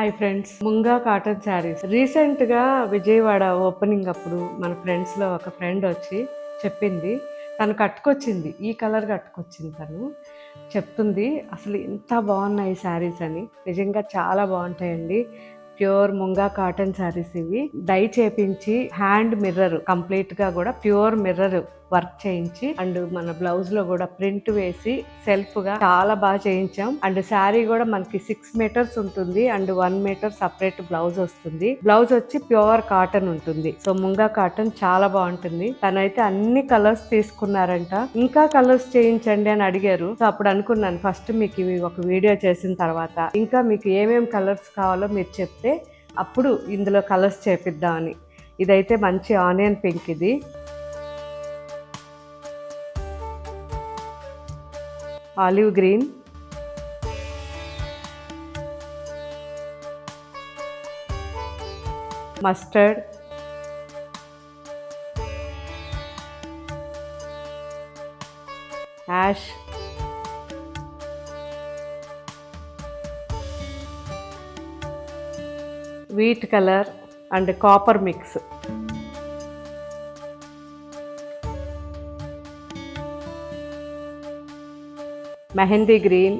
Hi friends, munga cotton saris రీసెంట్గా Vijayawada opening అప్పుడు మన ఫ్రెండ్స్లో ఒక ఫ్రెండ్ వచ్చి చెప్పింది. తను కట్టుకొచ్చింది, ఈ కలర్ కట్టుకొచ్చింది. తను చెప్తుంది అసలు ఎంత బాగున్నాయి శారీస్ అని. నిజంగా చాలా బాగుంటాయండి. ప్యూర్ ముంగా కాటన్ శారీస్ ఇవి. డై చేపించి హ్యాండ్ మిర్రర్ కంప్లీట్ గా కూడా ప్యూర్ మిర్రర్ వర్క్ చేయించి అండ్ మన బ్లౌజ్ లో కూడా ప్రింట్ వేసి సెల్ఫ్ గా చాలా బాగా చేయించాం. అండ్ శారీ కూడా మనకి 6 మీటర్స్ ఉంటుంది అండ్ 1 మీటర్ సపరేట్ బ్లౌజ్ వస్తుంది. బ్లౌజ్ వచ్చి ప్యూర్ కాటన్ ఉంటుంది. సో ముంగా కాటన్ చాలా బాగుంటుంది. తనైతే అన్ని కలర్స్ తీసుకున్నారంట. ఇంకా కలర్స్ చేయించండి అని అడిగారు. సో అప్పుడు అనుకున్నాను ఫస్ట్ మీకు ఇవి ఒక వీడియో చేసిన తర్వాత ఇంకా మీకు ఏమేం కలర్స్ కావాలో మీరు చెప్తే అప్పుడు ఇందులో కలర్స్ చేపిద్దామని. ఇదైతే మంచి ఆనియన్ పింక్, ఇది olive green, mustard, ash, wheat colour and copper mix. Mehndi green,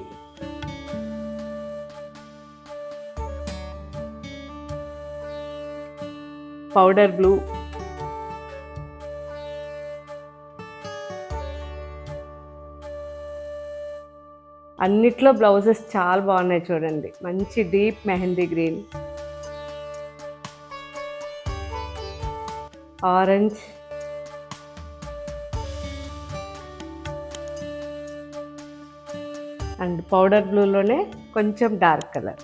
powder blue, అన్నిట్లో బ్లౌజెస్ చాలా బాగున్నాయి చూడండి. మంచి deep mehndi green, orange, and powder బ్లూలోనే కొంచెం డార్క్ కలర్.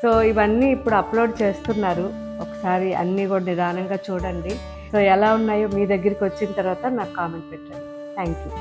సో ఇవన్నీ ఇప్పుడు అప్లోడ్ చేస్తున్నారు. ఒకసారి అన్నీ కూడా నిదానంగా చూడండి. సో ఎలా ఉన్నాయో మీ దగ్గరికి వచ్చిన తర్వాత నాకు కామెంట్ పెట్టండి. Thank you.